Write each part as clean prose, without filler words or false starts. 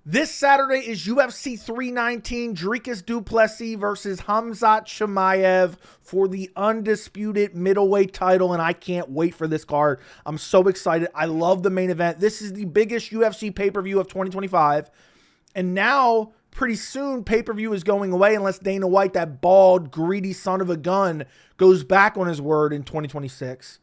This Saturday is UFC 319, Dricus Du Plessis versus Khamzat Chimaev for the undisputed middleweight title, and I can't wait for this card. I'm so excited. I love the main event. This is the biggest UFC pay-per-view of 2025, and now, pretty soon, pay-per-view is going away unless Dana White, that bald, greedy son of a gun, goes back on his word in 2026.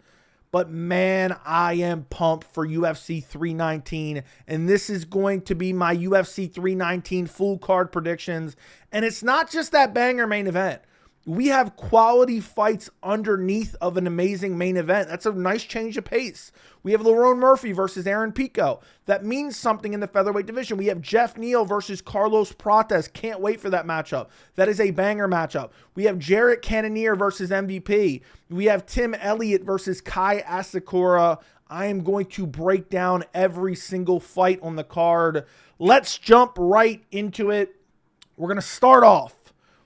But man, I am pumped for UFC 319, and this is going to be my UFC 319 full card predictions. And it's not just that banger main event. We have quality fights underneath of an amazing main event. That's a nice change of pace. We have Lerone Murphy versus Pico. That means something in the featherweight division. We have Geoff Neal versus Carlos Prates. Can't wait for that matchup. That is a banger matchup. We have Jared Cannonier versus MVP. We have Tim Elliott versus Kai Asakura. I am going to break down every single fight on the card. Let's jump right into it. We're going to start off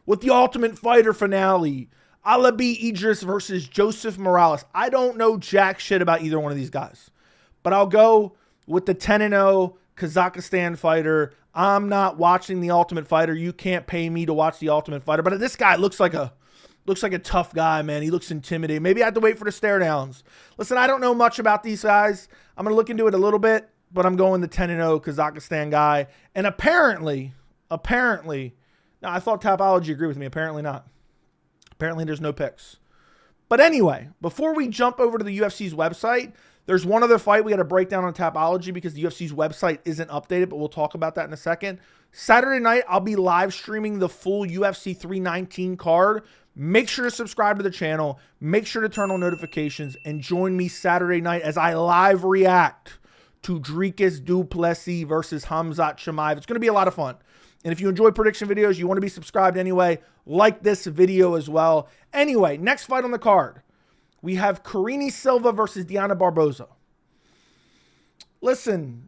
with the Ultimate Fighter finale. Alibi Idiris versus Joseph Morales. I don't know jack shit about either one of these guys, but I'll go with the 10-0 Kazakhstan fighter. I'm not watching the Ultimate Fighter. You can't pay me to watch the Ultimate Fighter, but this guy looks like a tough guy, man. He looks intimidating. Maybe I have to wait for the stare downs. Listen, I don't know much about these guys. I'm going to look into it a little bit, but I'm going the 10-0 Kazakhstan guy. And apparently, now, I thought Tapology agreed with me. Apparently not. Apparently there's no picks. But anyway, before we jump over to the UFC's website, there's one other fight we got to break down on Tapology because the UFC's website isn't updated, but we'll talk about that in a second. Saturday night, I'll be live streaming the full UFC 319 card. Make sure to subscribe to the channel. Make sure to turn on notifications and join me Saturday night as I live react to Dricus Du Plessis versus Khamzat Chimaev. It's going to be a lot of fun. And if you enjoy prediction videos, you want to be subscribed anyway, like this video as well. Anyway, next fight on the card, we have Karine Silva versus Dione Barboza. Listen,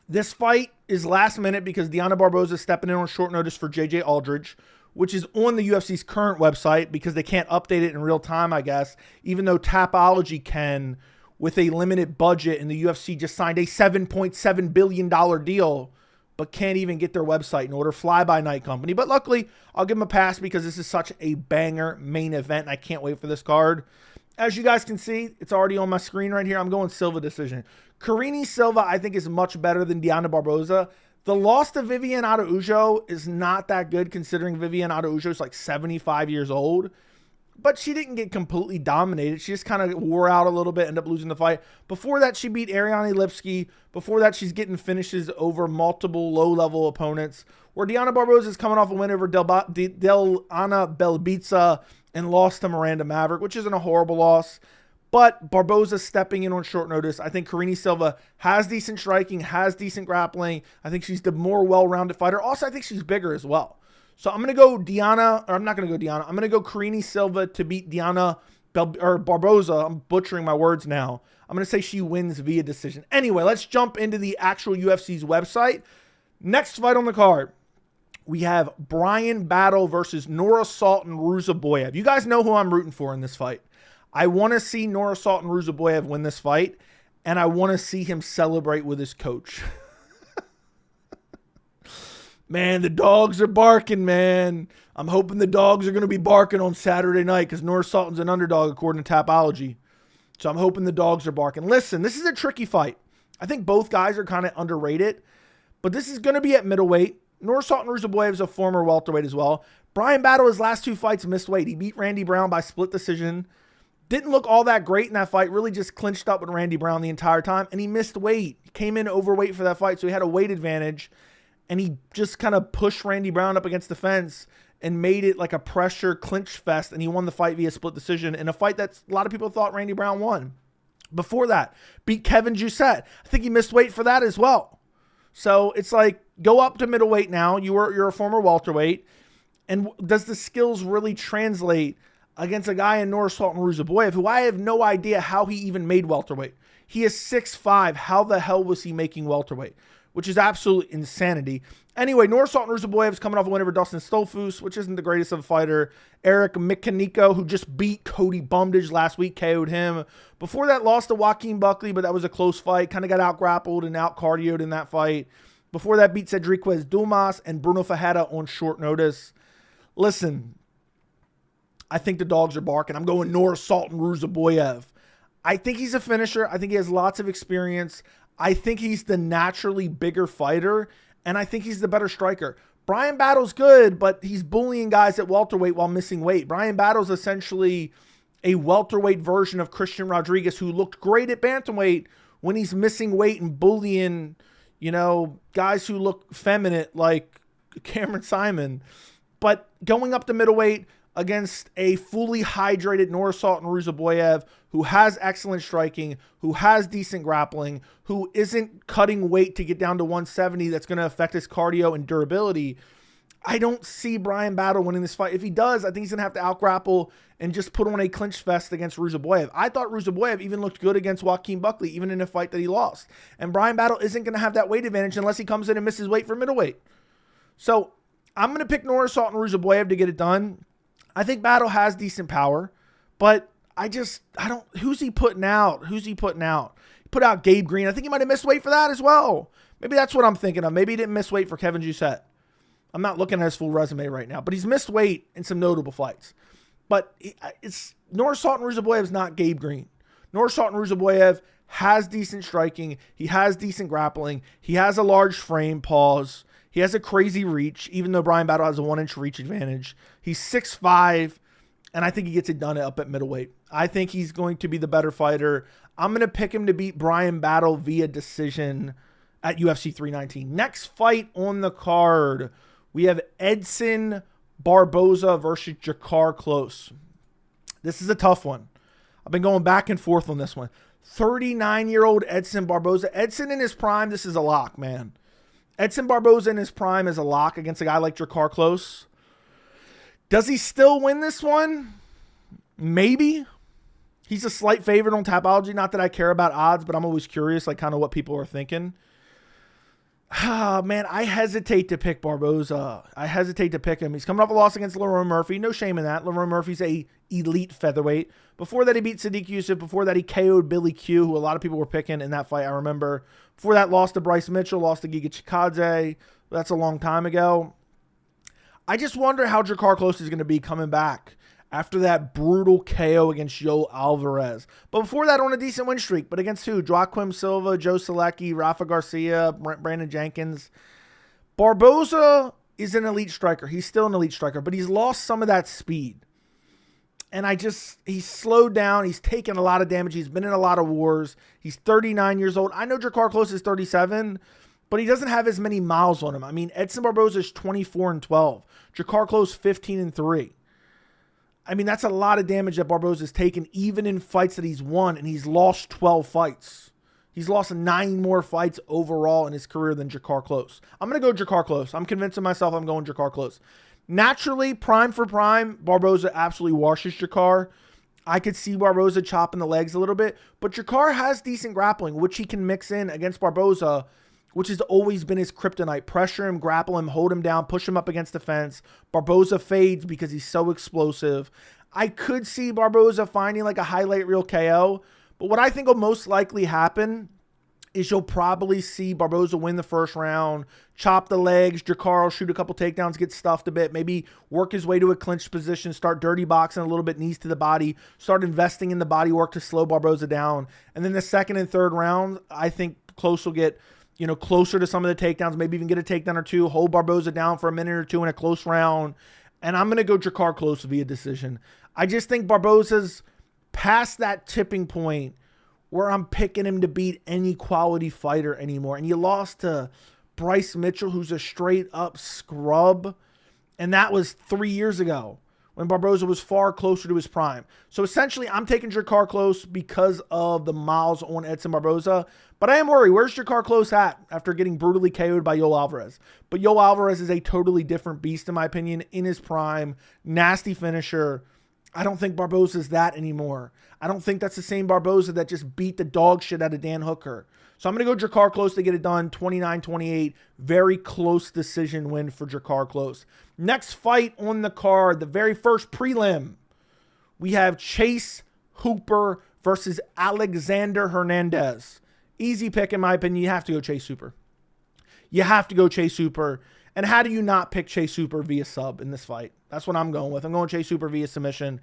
this fight is last minute because Dione Barboza is stepping in on short notice for JJ Aldridge, which is on the UFC's current website because they can't update it in real time, I guess, even though Tapology can with a limited budget, and the UFC just signed a $7.7 billion deal, but can't even get their website in order. Fly-by-night company. But luckily, I'll give them a pass because this is such a banger main event, and I can't wait for this card. As you guys can see, it's already on my screen right here. I'm going Silva decision. Karine Silva, I think, is much better than Dione Barboza. The loss to Viviane Araújo is not that good considering Viviane Araújo is like 75 years old. But she didn't get completely dominated. She just kind of wore out a little bit, ended up losing the fight. Before that, she beat Ariane Lipski. Before that, she's getting finishes over multiple low-level opponents. Where Dione Barboza is coming off a win over Delana Belbitsa and lost to Miranda Maverick, which isn't a horrible loss. But Barboza stepping in on short notice. I think Karine Silva has decent striking, has decent grappling. I think she's the more well-rounded fighter. Also, I think she's bigger as well. So I'm going to go I'm not going to go Dione. I'm going to go Karine Silva to beat Barboza. I'm butchering my words now. I'm going to say she wins via decision. Anyway, let's jump into the actual UFC's website. Next fight on the card, we have Bryan battle versus Nora Sultan Ruziboev. You guys know who I'm rooting for in this fight. I want to see Nora Sultan Ruziboev win this fight, and I want to see him celebrate with his coach. Man, the dogs are barking, man. I'm hoping the dogs are going to be barking on Saturday night because Nora Sultan's an underdog according to Tapology. So I'm hoping the dogs are barking. Listen, this is a tricky fight. I think both guys are kind of underrated, but this is going to be at middleweight. Nora Sultan Ruziboev is a former welterweight as well. Bryan battled his last two fights, missed weight. He beat Randy Brown by split decision. Didn't look all that great in that fight. Really just clinched up with Randy Brown the entire time, and he missed weight. He came in overweight for that fight, so he had a weight advantage. And he just kind of pushed Randy Brown up against the fence and made it like a pressure clinch fest. And he won the fight via split decision in a fight that a lot of people thought Randy Brown won. Before that, beat Kevin Jousset. I think he missed weight for that as well. So it's like, go up to middleweight now. You're a former welterweight. And does the skills really translate against a guy in Nora Sultan Ruziboev, who I have no idea how he even made welterweight? He is 6'5". How the hell was he making welterweight? Which is absolute insanity. Anyway, Nora Sultan Ruziboev is coming off a win over Dustin Stolfus, which isn't the greatest of a fighter. Eric Micanico, who just beat Cody Bumdage last week, KO'd him. Before that, lost to Joaquin Buckley, but that was a close fight. Kind of got out-grappled and out-cardioed in that fight. Before that, beat Cedric Dumas and Bruno Ferreira on short notice. Listen, I think the dogs are barking. I'm going Norris Sultan Ruziboev. I think he's a finisher. I think he has lots of experience. I think he's the naturally bigger fighter, and I think he's the better striker. Bryan Battle's good, but he's bullying guys at welterweight while missing weight. Bryan Battle's essentially a welterweight version of Christian Rodriguez, who looked great at bantamweight when he's missing weight and bullying, guys who look feminine like Cameron Simon. But going up to middleweight against a fully hydrated Norris Sultan Ruziboev, who has excellent striking, who has decent grappling, who isn't cutting weight to get down to 170 that's going to affect his cardio and durability, I don't see Bryan Battle winning this fight. If he does, I think he's going to have to out-grapple and just put on a clinch fest against Ruziboev. I thought Ruziboev even looked good against Joaquin Buckley, even in a fight that he lost. And Bryan Battle isn't going to have that weight advantage unless he comes in and misses weight for middleweight. So I'm going to pick Norris Sultan Ruziboev to get it done. I think Battle has decent power, but I don't, who's he putting out? He put out Gabe Green. I think he might have missed weight for that as well. Maybe that's what I'm thinking of. Maybe he didn't miss weight for Kevin Jousset. I'm not looking at his full resume right now, but he's missed weight in some notable fights. But it's Norris Sultan Ruziboev is not Gabe Green. Norris Sultan Ruziboev has decent striking. He has decent grappling. He has a large frame, pause. He has a crazy reach, even though Bryan Battle has a 1-inch reach advantage. He's 6'5", and I think he gets it done up at middleweight. I think he's going to be the better fighter. I'm going to pick him to beat Bryan Battle via decision at UFC 319. Next fight on the card, we have Edson Barboza versus Drakkar Klose. This is a tough one. I've been going back and forth on this one. 39-year-old Edson Barboza. Edson in his prime, this is a lock, man. Edson Barboza in his prime is a lock against a guy like Drakkar Klose. Does he still win this one? Maybe. He's a slight favorite on Tapology. Not that I care about odds, but I'm always curious, like kind of what people are thinking. Man, I hesitate to pick Barboza. I hesitate to pick him. He's coming off a loss against Lerone Murphy. No shame in that. Lerone Murphy's a elite featherweight. Before that, he beat Sadiq Youssef. Before that, he KO'd Billy Q, who a lot of people were picking in that fight, I remember. Before that, lost to Bryce Mitchell, lost to Giga Chikadze. That's a long time ago. I just wonder how Drakkar Klose is going to be coming back after that brutal KO against Yoel Alvarez. But before that, on a decent win streak. But against who? Joaquim Silva, Joe Selecki, Rafa Garcia, Brandon Jenkins. Barboza is an elite striker. He's still an elite striker, but he's lost some of that speed. And he's slowed down. He's taken a lot of damage. He's been in a lot of wars. He's 39 years old. I know Drakkar Klose is 37, but he doesn't have as many miles on him. I mean, Edson Barboza is 24-12. Drakkar Klose 15-3. I mean, that's a lot of damage that Barboza has taken, even in fights that he's won, and he's lost 12 fights. He's lost 9 more fights overall in his career than Drakkar Klose. I'm going to go Drakkar Klose. I'm convincing myself I'm going Drakkar Klose. Naturally, prime for prime, Barboza absolutely washes Drakkar. I could see Barboza chopping the legs a little bit, but Drakkar has decent grappling, which he can mix in against Barboza, which has always been his kryptonite. Pressure him, grapple him, hold him down, push him up against the fence. Barboza fades because he's so explosive. I could see Barboza finding like a highlight reel KO, but what I think will most likely happen is you'll probably see Barboza win the first round, chop the legs, Drakkar will shoot a couple takedowns, get stuffed a bit, maybe work his way to a clinch position, start dirty boxing a little bit, knees to the body, start investing in the body work to slow Barboza down. And then the second and third round, I think Klose will get closer to some of the takedowns, maybe even get a takedown or two, hold Barboza down for a minute or two in a close round. And I'm going to go Drakkar Klose via decision. I just think Barboza's past that tipping point where I'm picking him to beat any quality fighter anymore. And you lost to Bryce Mitchell, who's a straight up scrub. And that was 3 years ago when Barboza was far closer to his prime. So essentially, I'm taking Drakkar Klose because of the miles on Edson Barboza. But I am worried. Where's Drakkar Klose at after getting brutally KO'd by Yoel Alvarez? But Yoel Alvarez is a totally different beast, in my opinion, in his prime. Nasty finisher. I don't think Barboza's that anymore. I don't think that's the same Barboza that just beat the dog shit out of Dan Hooker. So I'm going to go Drakkar Klose to get it done. 29-28. Very close decision win for Drakkar Klose. Next fight on the card, the very first prelim. We have Chase Hooper versus Alexander Hernandez. Easy pick, in my opinion. You have to go Chase Hooper. you have to go Chase Hooper. And how do you not pick Chase Hooper via sub in this fight? That's what I'm going with. I'm going Chase Hooper via submission.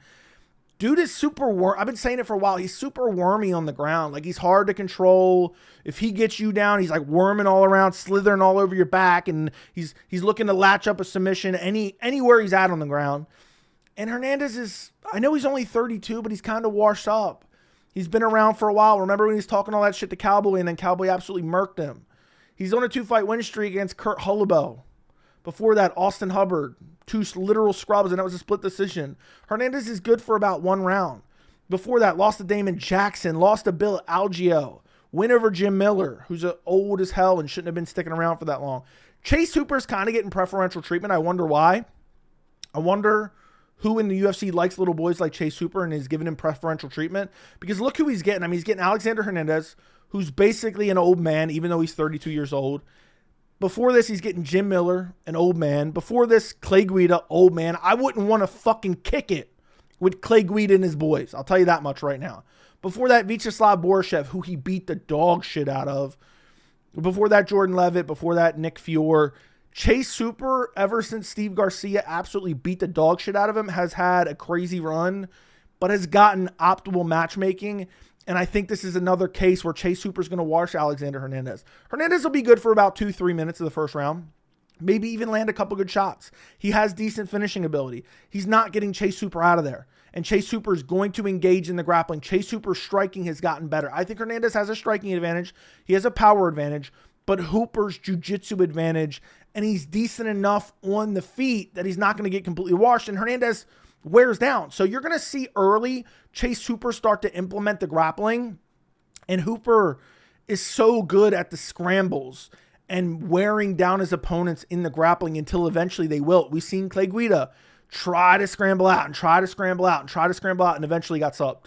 Dude is super worm. I've been saying it for a while. He's super wormy on the ground. Like, he's hard to control. If he gets you down, he's like worming all around, slithering all over your back, and he's looking to latch up a submission anywhere he's at on the ground. And Hernandez is, I know he's only 32, but he's kind of washed up. He's been around for a while. Remember when he was talking all that shit to Cowboy, and then Cowboy absolutely murked him? He's on a 2-fight win streak against Kurt Hullabo. Before that, Austin Hubbard, 2 literal scrubs, and that was a split decision. Hernandez is good for about 1 round. Before that, lost to Damon Jackson, lost to Bill Algeo, win over Jim Miller, who's old as hell and shouldn't have been sticking around for that long. Chase Hooper's kind of getting preferential treatment. I wonder why. I wonder who in the UFC likes little boys like Chase Hooper and is giving him preferential treatment. Because look who he's getting. I mean, he's getting Alexander Hernandez, who's basically an old man, even though he's 32 years old. Before this, he's getting Jim Miller, an old man. Before this, Clay Guida, old man. I wouldn't want to fucking kick it with Clay Guida and his boys. I'll tell you that much right now. Before that, Vyacheslav Borishev, who he beat the dog shit out of. Before that, Jordan Levitt. Before that, Nick Fior. Chase Hooper, ever since Steve Garcia absolutely beat the dog shit out of him, has had a crazy run, but has gotten optimal matchmaking. And I think this is another case where Chase Hooper's going to wash Alexander Hernandez. Hernandez will be good for about 2-3 minutes of the first round. Maybe even land a couple good shots. He has decent finishing ability. He's not getting Chase Hooper out of there. And Chase Hooper is going to engage in the grappling. Chase Hooper's striking has gotten better. I think Hernandez has a striking advantage. He has a power advantage. But Hooper's jiu-jitsu advantage. And he's decent enough on the feet that he's not going to get completely washed. And Hernandez wears down. So you're going to see early Chase Hooper start to implement the grappling. And Hooper is so good at the scrambles and wearing down his opponents in the grappling until eventually they will. We've seen Clay Guida try to scramble out and try to scramble out and try to scramble out and eventually got subbed.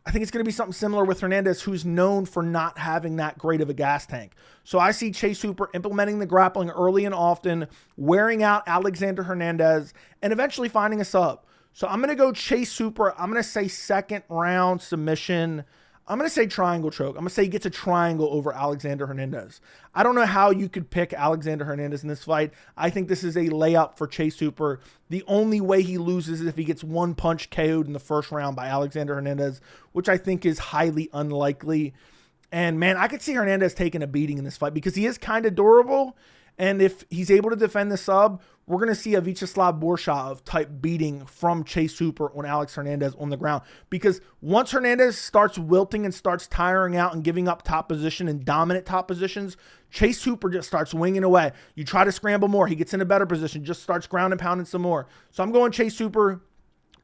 I think it's going to be something similar with Hernandez, who's known for not having that great of a gas tank. So I see Chase Hooper implementing the grappling early and often, wearing out Alexander Hernandez, and eventually finding a sub. So I'm going to go Chase Hooper. I'm going to say 2nd round submission. I'm going to say triangle choke. I'm going to say he gets a triangle over Alexander Hernandez. I don't know how you could pick Alexander Hernandez in this fight. I think this is a layup for Chase Hooper. The only way he loses is if he gets 1 punch KO'd in the first round by Alexander Hernandez, which I think is highly unlikely. And man, I could see Hernandez taking a beating in this fight because he is kind of durable. And if he's able to defend the sub, we're going to see a Vyacheslav Borishev type beating from Chase Hooper on Alex Hernandez on the ground. Because once Hernandez starts wilting and starts tiring out and giving up top position and dominant top positions, Chase Hooper just starts winging away. You try to scramble more. He gets in a better position, just starts ground and pounding some more. So I'm going Chase Hooper.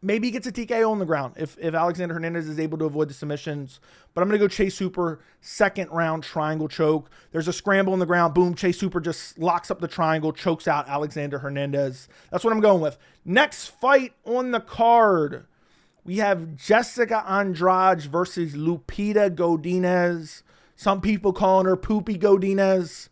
Maybe he gets a TKO on the ground if Alexander Hernandez is able to avoid the submissions. But I'm going to go Chase Hooper, 2nd round triangle choke. There's a scramble on the ground. Boom, Chase Hooper just locks up the triangle, chokes out Alexander Hernandez. That's what I'm going with. Next fight on the card, we have Jessica Andrade versus Lupita Godinez. Some people calling her Poopy Godinez.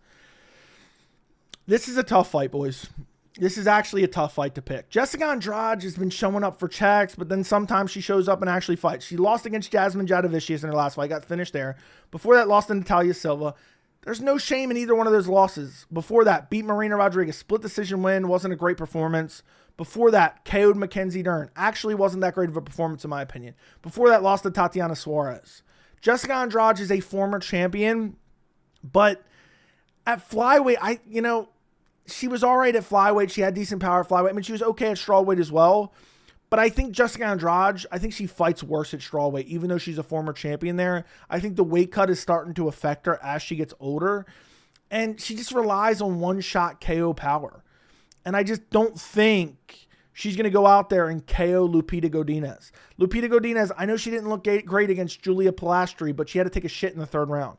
This is a tough fight, boys. This is actually a tough fight to pick. Jessica Andrade has been showing up for checks, but then sometimes she shows up and actually fights. She lost against Jasmine Jadavicius in her last fight, got finished there. Before that, lost to Natalia Silva. There's no shame in either one of those losses. Before that, beat Marina Rodriguez. Split decision win, wasn't a great performance. Before that, KO'd Mackenzie Dern. Actually wasn't that great of a performance in my opinion. Before that, lost to Tatiana Suarez. Jessica Andrade is a former champion, but at flyweight, she was all right at flyweight. She had decent power at flyweight. I mean, she was okay at strawweight as well. But I think Jessica Andrade, I think she fights worse at strawweight, even though she's a former champion there. I think the weight cut is starting to affect her as she gets older. And she just relies on one-shot KO power. And I just don't think she's going to go out there and KO Lupita Godinez. Lupita Godinez, I know she didn't look great against Julia Pilastri, but she had to take a shit in the 3rd round.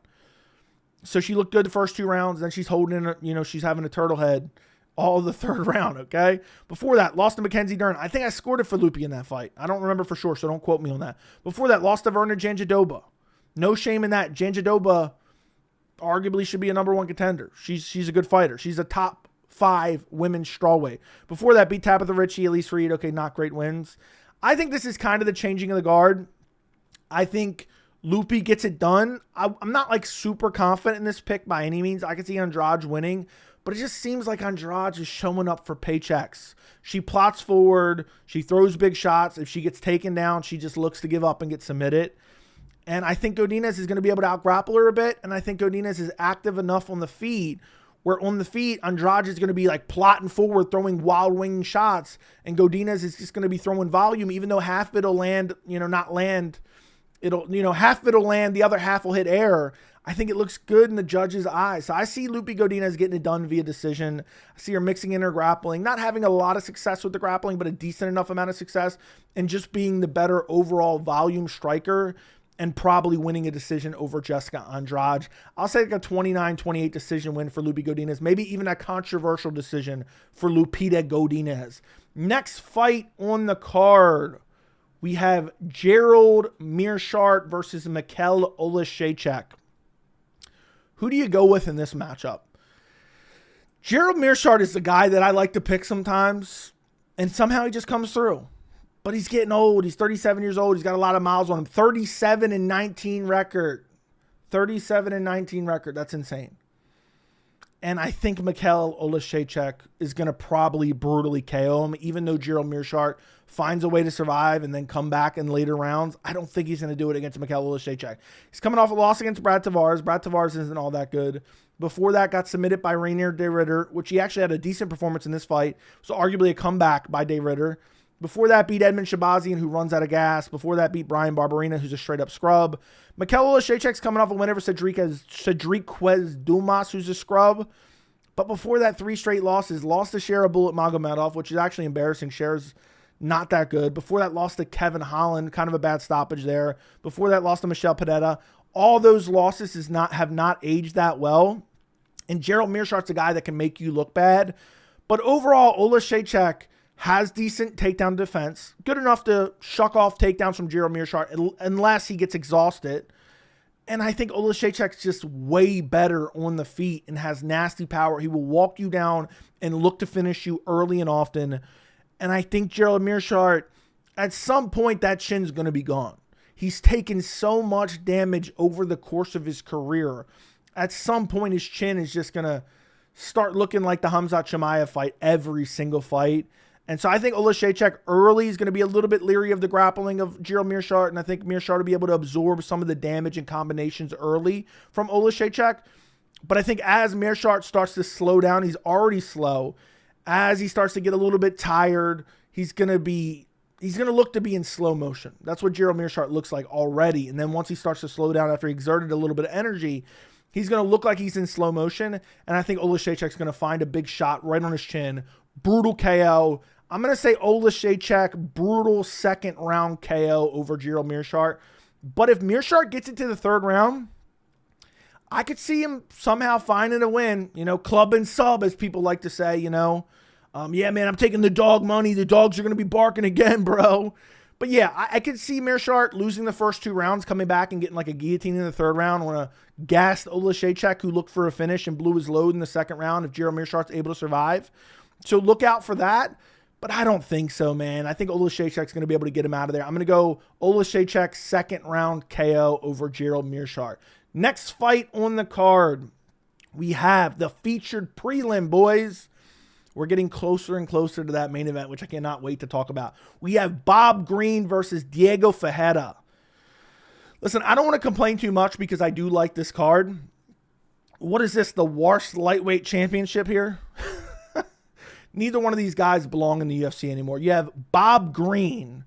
So she looked good the first 2 rounds. Then she's holding in, she's having a turtle head all the 3rd round, okay? Before that, lost to Mackenzie Dern. I think I scored it for Lupita in that fight. I don't remember for sure, so don't quote me on that. Before that, lost to Verna Jandiroba. No shame in that. Jandiroba arguably should be a number 1 contender. She's a good fighter. She's a top 5 women's strawweight. Before that, beat Tabitha Ritchie, Elise Reed. Okay, not great wins. I think this is kind of the changing of the guard. I think Lupi gets it done. I'm not like super confident in this pick by any means. I can see Andrade winning, but it just seems like Andrade is showing up for paychecks. She plots forward. She throws big shots. If she gets taken down, she just looks to give up and get submitted. And I think Godinez is going to be able to out-grapple her a bit. And I think Godinez is active enough on the feet where on the feet, Andrade is going to be like plotting forward, throwing wild wing shots. And Godinez is just going to be throwing volume, even though half of it'll land, not land. Half of it'll land, the other half will hit air. I think it looks good in the judge's eyes. So I see Lupi Godinez getting it done via decision. I see her mixing in her grappling, not having a lot of success with the grappling, but a decent enough amount of success, and just being the better overall volume striker and probably winning a decision over Jessica Andrade. I'll say like a 29-28 decision win for Lupi Godinez, maybe even a controversial decision for Lupita Godinez. Next fight on the card, we have Gerald Meerschaert versus Mikhail Oleksiejczuk. Who do you go with in this matchup? Gerald Meerschaert is the guy that I like to pick sometimes, and somehow he just comes through. But he's getting old. He's 37 years old. He's got a lot of miles on him. 37-19 record. 37-19 record. That's insane. And I think Mikhail Oleksiejczuk is going to probably brutally KO him, even though Gerald Meerschaert finds a way to survive and then come back in later rounds. I don't think he's going to do it against Mikhail Oleksiejczuk. He's coming off a loss against Brad Tavares. Brad Tavares isn't all that good. Before that, got submitted by Rainier De Ridder, which he actually had a decent performance in this fight. So arguably a comeback by De Ridder. Before that, beat Edmund Shabazian, who runs out of gas. Before that, beat Brian Barberena, who's a straight-up scrub. Mikhail Oleksiejczuk's coming off a win over Cedric Dumas, who's a scrub. But before that, 3 straight losses. Lost to Shara Bullet Magomedov, which is actually embarrassing. Shara's not that good. Before that, lost to Kevin Holland. Kind of a bad stoppage there. Before that, lost to Michelle Pineda. All those losses have not aged that well. And Gerald Meerschaert's a guy that can make you look bad. But overall, Oleksiejczuk has decent takedown defense. Good enough to shuck off takedowns from Gerald Meerschaert unless he gets exhausted. And I think Oleksiejczuk's just way better on the feet and has nasty power. He will walk you down and look to finish you early and often. And I think Gerald Meerschaert, at some point, that chin's going to be gone. He's taken so much damage over the course of his career. At some point, his chin is just going to start looking like the Khamzat Chimaev fight every single fight. And so I think Oleksiejczuk early is going to be a little bit leery of the grappling of Gerald Meerschaert, and I think Meerschaert will be able to absorb some of the damage and combinations early from Oleksiejczuk. But I think as Meerschaert starts to slow down, he's already slow. As he starts to get a little bit tired, he's going to look to be in slow motion. That's what Gerald Meerschaert looks like already. And then once he starts to slow down after he exerted a little bit of energy, he's going to look like he's in slow motion. And I think Oleksiejczuk's going to find a big shot right on his chin. Brutal KO. I'm going to say Oleksiejczuk, brutal second round KO over Gerald Meerschaert. But if Meerschaert gets into the third round, I could see him somehow finding a win. Club and sub, as people like to say, yeah, man, I'm taking the dog money. The dogs are going to be barking again, bro. But yeah, I could see Meerschaert losing the first 2 rounds, coming back and getting like a guillotine in the third round on a gassed Oleksiejczuk who looked for a finish and blew his load in the second round if Gerald Meerschaert's able to survive. So look out for that. But I don't think so, man. I think Oleksiejczuk's going to be able to get him out of there. I'm going to go Oleksiejczuk second round KO over Gerald Meerschaert. Next fight on the card, we have the featured prelim, boys. We're getting closer and closer to that main event, which I cannot wait to talk about. We have Bob Green versus Diego Ferreira. Listen, I don't want to complain too much because I do like this card. What is this, the worst lightweight championship here? Neither one of these guys belong in the UFC anymore. You have Bob Green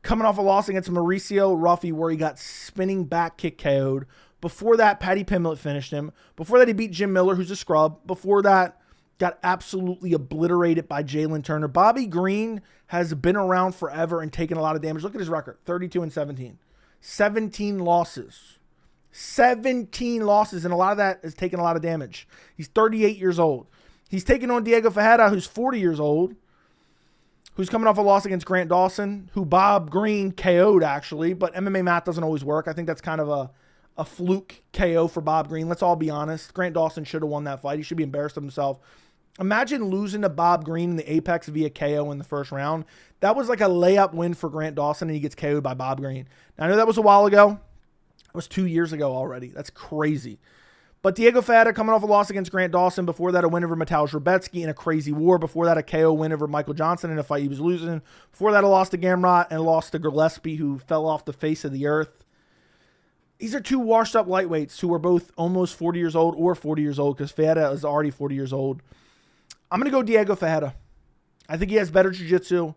coming off a loss against Mauricio Ruffy where he got spinning back kick KO'd. Before that, Paddy Pimblett finished him. Before that, he beat Jim Miller, who's a scrub. Before that, got absolutely obliterated by Jalen Turner. Bobby Green has been around forever and taken a lot of damage. Look at his record, 32-17. 17 losses. 17 losses, and a lot of that has taken a lot of damage. He's 38 years old. He's taking on Diego Ferreira, who's 40 years old, who's coming off a loss against Grant Dawson, who Bob Green KO'd, actually, but MMA math doesn't always work. I think that's kind of a fluke KO for Bob Green. Let's all be honest. Grant Dawson should have won that fight. He should be embarrassed of himself. Imagine losing to Bob Green in the Apex via KO in the first round. That was like a layup win for Grant Dawson, and he gets KO'd by Bob Green. Now, I know that was a while ago. It was 2 years ago already. That's crazy. But Diego Ferreira coming off a loss against Grant Dawson. Before that, a win over Mateusz Rebecki in a crazy war. Before that, a KO win over Michael Johnson in a fight he was losing. Before that, a loss to Gamrot and a loss to Gillespie, who fell off the face of the earth. These are two washed-up lightweights who are both almost 40 years old or 40 years old, because Ferreira is already 40 years old. I'm going to go Diego Ferreira. I think he has better jiu-jitsu.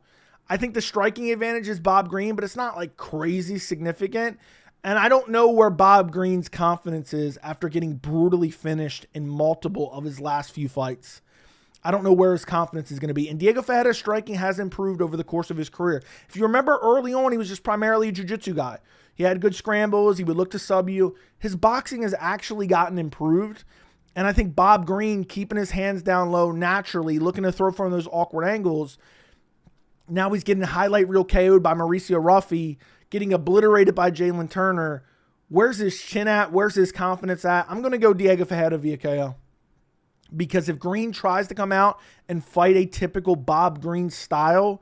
I think the striking advantage is Bob Green, but it's not like crazy significant. And I don't know where Bob Green's confidence is after getting brutally finished in multiple of his last few fights. I don't know where his confidence is going to be. And Diego Ferreira's striking has improved over the course of his career. If you remember early on, he was just primarily a jiu-jitsu guy. He had good scrambles. He would look to sub you. His boxing has actually gotten improved. And I think Bob Green, keeping his hands down low naturally, looking to throw from those awkward angles. Now he's getting highlight reel KO'd by Mauricio Ruffy, getting obliterated by Jalen Turner. Where's his chin at? Where's his confidence at? I'm going to go Diego Ferreira via KO. Because if Green tries to come out and fight a typical Bob Green style,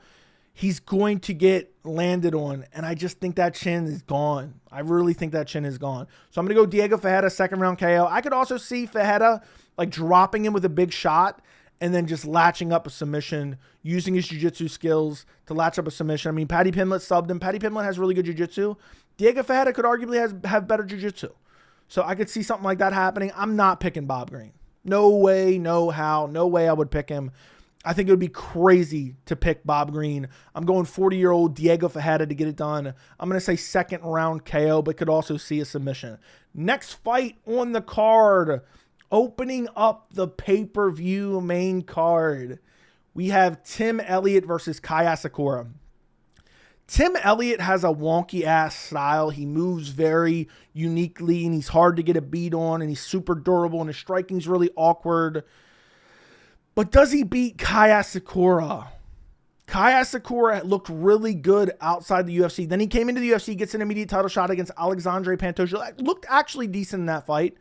he's going to get landed on. And I just think that chin is gone. I really think that chin is gone. So I'm going to go Diego Ferreira, second round KO. I could also see Ferreira like dropping him with a big shot and then just latching up a submission, using his jiu-jitsu skills to latch up a submission. I mean, Paddy Pimblett subbed him. Paddy Pimblett has really good jiu-jitsu. Diego Ferreira could arguably have better jiu-jitsu. So I could see something like that happening. I'm not picking Bob Green. No way, no how, no way I would pick him. I think it would be crazy to pick Bob Green. I'm going 40-year-old Diego Ferreira to get it done. I'm going to say second round KO, but could also see a submission. Next fight on the card, opening up the pay-per-view main card, we have Tim Elliott versus Kai Asakura. Tim Elliott has a wonky-ass style. He moves very uniquely, and he's hard to get a beat on, and he's super durable, and his striking's really awkward. But does he beat Kai Asakura? Kai Asakura looked really good outside the UFC. Then he came into the UFC, gets an immediate title shot against Alexandre Pantoja. Looked actually decent in that fight.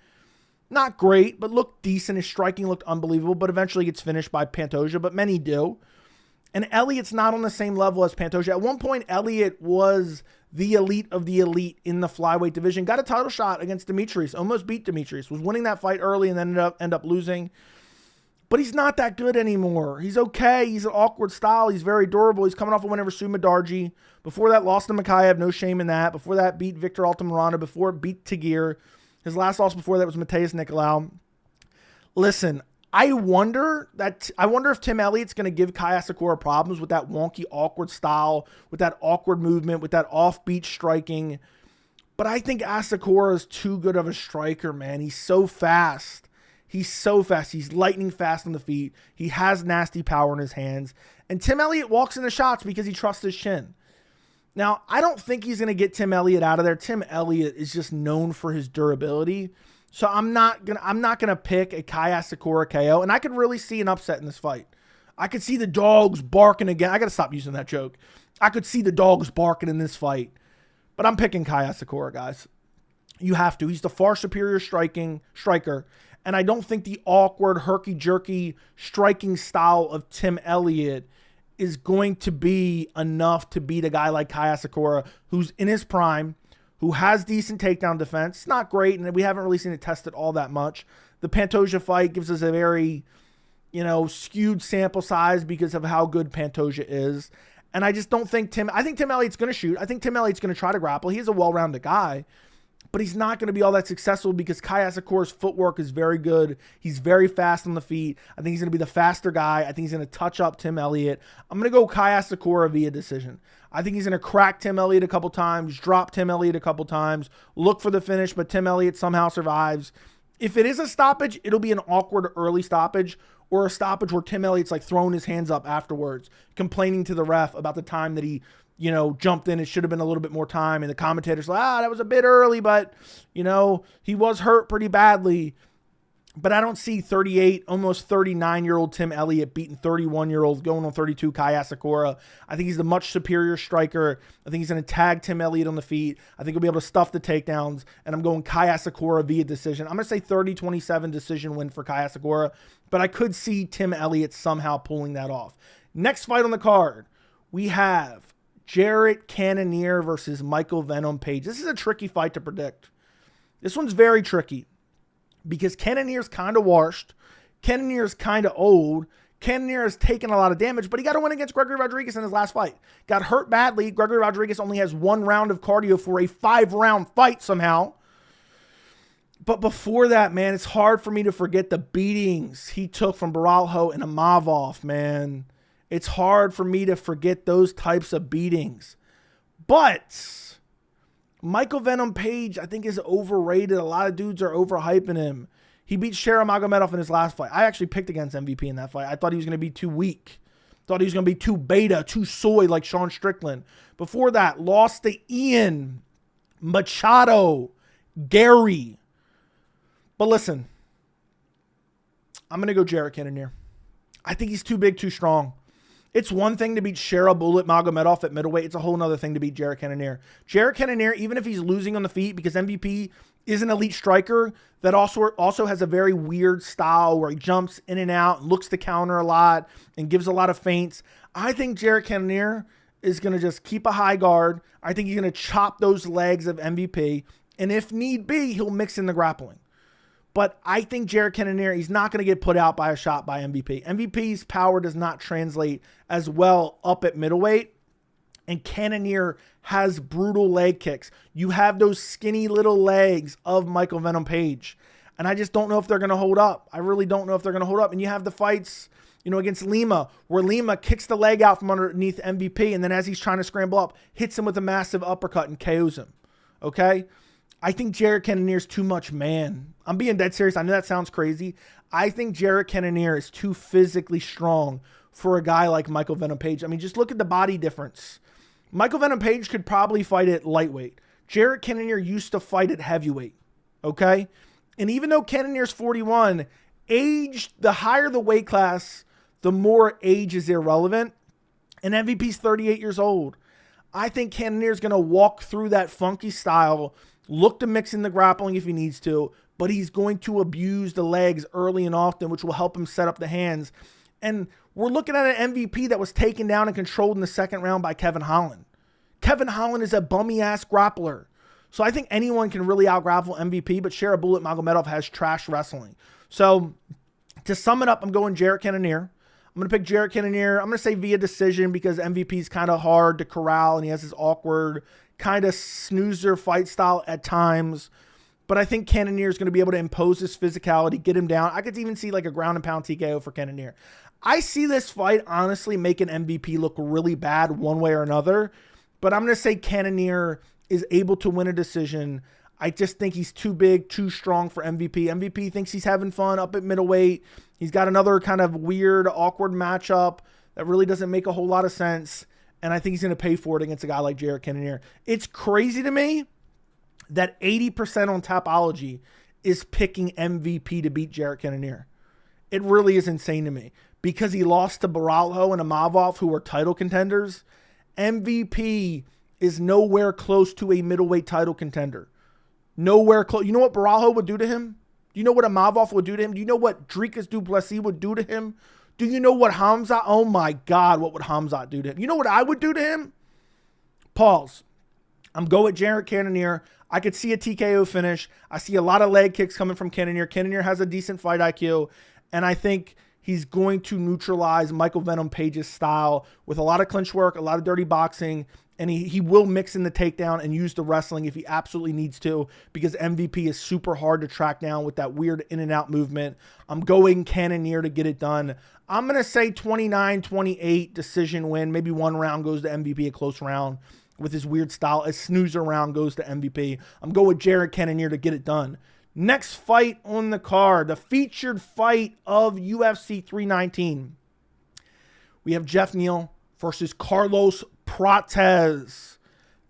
Not great, but looked decent. His striking looked unbelievable, but eventually gets finished by Pantoja, but many do. And Elliott's not on the same level as Pantoja. At one point, Elliott was the elite of the elite in the flyweight division. Got a title shot against Demetrius. Almost beat Demetrius. Was winning that fight early and then ended up losing. But he's not that good anymore. He's okay. He's an awkward style. He's very durable. He's coming off a win over Sue Darji. Before that, lost to Makayev. No shame in that. Before that, beat Victor Altamirano. Before it, beat Tagir. His last loss before that was Mateus Nicolau. Listen, I wonder if Tim Elliott's going to give Kai Asakura problems with that wonky, awkward style, with that awkward movement, with that offbeat striking. But I think Asakura is too good of a striker, man. He's so fast. He's so fast. He's lightning fast on the feet. He has nasty power in his hands. And Tim Elliott walks into shots because he trusts his chin. Now, I don't think he's going to get Tim Elliott out of there. Tim Elliott is just known for his durability. So I'm not gonna pick a Kai Asakura KO. And I could really see an upset in this fight. I could see the dogs barking again. I got to stop using that joke. I could see the dogs barking in this fight. But I'm picking Kai Asakura, guys. You have to. He's the far superior striker. And I don't think the awkward, herky-jerky striking style of Tim Elliott is going to be enough to beat a guy like Kai Asakura, who's in his prime, who has decent takedown defense. It's not great, and we haven't really seen it tested all that much. The Pantoja fight gives us a very, skewed sample size because of how good Pantoja is. And I just don't think I think Tim Elliott's going to shoot. I think Tim Elliott's going to try to grapple. He is a well-rounded guy. But he's not going to be all that successful because Kai Asakura's footwork is very good. He's very fast on the feet. I think he's going to be the faster guy. I think he's going to touch up Tim Elliott. I'm going to go Kai Asakura via decision. I think he's going to crack Tim Elliott a couple times, drop Tim Elliott a couple times, look for the finish, but Tim Elliott somehow survives. If it is a stoppage, it'll be an awkward early stoppage or a stoppage where Tim Elliott's like throwing his hands up afterwards, complaining to the ref about the time that he jumped in. It should have been a little bit more time. And the commentator's like, that was a bit early, but, he was hurt pretty badly. But I don't see 38, almost 39-year-old Tim Elliott beating 31-year-old, going on 32 Kai Asakura. I think he's the much superior striker. I think he's going to tag Tim Elliott on the feet. I think he'll be able to stuff the takedowns. And I'm going Kai Asakura via decision. I'm going to say 30-27 decision win for Kai Asakura. But I could see Tim Elliott somehow pulling that off. Next fight on the card, we have Jared Cannonier versus Michael Venom Page. This is a tricky fight to predict. This one's very tricky because Cannonier's kind of washed. Cannonier's kind of old. Cannonier has taken a lot of damage, but he got a win against Gregory Rodriguez in his last fight. Got hurt badly. Gregory Rodriguez only has 1 round of cardio for a 5-round fight somehow. But before that, man, it's hard for me to forget the beatings he took from Baralho and Imavov, man. It's hard for me to forget those types of beatings. But Michael Venom Page, I think, is overrated. A lot of dudes are overhyping him. He beat Sharamagomedov in his last fight. I actually picked against MVP in that fight. I thought he was going to be too weak. Thought he was going to be too beta, too soy like Sean Strickland. Before that, lost to Ian, Machado, Gary. But listen, I'm going to go Jared Cannonier. I think he's too big, too strong. It's one thing to beat Shara Bullet Magomedov at middleweight. It's a whole other thing to beat Jared Cannonier. Jared Cannonier, even if he's losing on the feet, because MVP is an elite striker that also has a very weird style where he jumps in and out, looks to counter a lot, and gives a lot of feints. I think Jared Cannonier is going to just keep a high guard. I think he's going to chop those legs of MVP. And if need be, he'll mix in the grappling. But I think Jared Cannonier, he's not going to get put out by a shot by MVP. MVP's power does not translate as well up at middleweight. And Cannonier has brutal leg kicks. You have those skinny little legs of Michael Venom Page. And I just don't know if they're going to hold up. I really don't know if they're going to hold up. And you have the fights, against Lima, where Lima kicks the leg out from underneath MVP. And then as he's trying to scramble up, hits him with a massive uppercut and KOs him. Okay? I think Jared Cannonier's too much man. I'm being dead serious. I know that sounds crazy. I think Jared Cannonier is too physically strong for a guy like Michael Venom Page. I mean, just look at the body difference. Michael Venom Page could probably fight at lightweight. Jared Cannonier used to fight at heavyweight. Okay? And even though Cannonier's 41, age, the higher the weight class, the more age is irrelevant. And MVP's 38 years old. I think Cannonier's going to walk through that funky style, look to mix in the grappling if he needs to, but he's going to abuse the legs early and often, which will help him set up the hands. And we're looking at an MVP that was taken down and controlled in the second round by Kevin Holland. Kevin Holland is a bummy-ass grappler. So I think anyone can really out-grapple MVP, but Shara Bullet Magomedov has trash wrestling. So to sum it up, I'm going Jared Cannonier. I'm going to pick Jared Cannonier. I'm going to say via decision because MVP's kind of hard to corral and he has this awkward kind of snoozer fight style at times. But I think Cannonier is going to be able to impose his physicality, get him down. I could even see like a ground and pound TKO for Cannonier. I see this fight honestly making MVP look really bad one way or another. But I'm going to say Cannonier is able to win a decision. I just think he's too big, too strong for MVP. MVP thinks he's having fun up at middleweight. He's got another kind of weird, awkward matchup that really doesn't make a whole lot of sense. And I think he's going to pay for it against a guy like Jared Cannonier. It's crazy to me that 80% on Tapology is picking MVP to beat Jared Cannonier. It really is insane to me. Because he lost to Baralho and Imavov, who were title contenders. MVP is nowhere close to a middleweight title contender. Nowhere close. You know what Baralho would do to him? Do you know what Imavov would do to him? Do you know what Dricus Du Plessis would do to him? Do you know what Khamzat? Oh my God, what would Khamzat do to him? You know what I would do to him? Pause. I'm going with Jared Cannonier. I could see a TKO finish. I see a lot of leg kicks coming from Cannonier. Cannonier has a decent fight IQ. And I think he's going to neutralize Michael Venom Page's style with a lot of clinch work, a lot of dirty boxing. And he will mix in the takedown and use the wrestling if he absolutely needs to, because MVP is super hard to track down with that weird in and out movement. I'm going Cannonier to get it done. I'm going to say 29-28 decision win. Maybe one round goes to MVP, a close round with his weird style. A snoozer round goes to MVP. I'm going with Jared Cannonier to get it done. Next fight on the card, the featured fight of UFC 319. We have Geoff Neal versus Carlos Prates.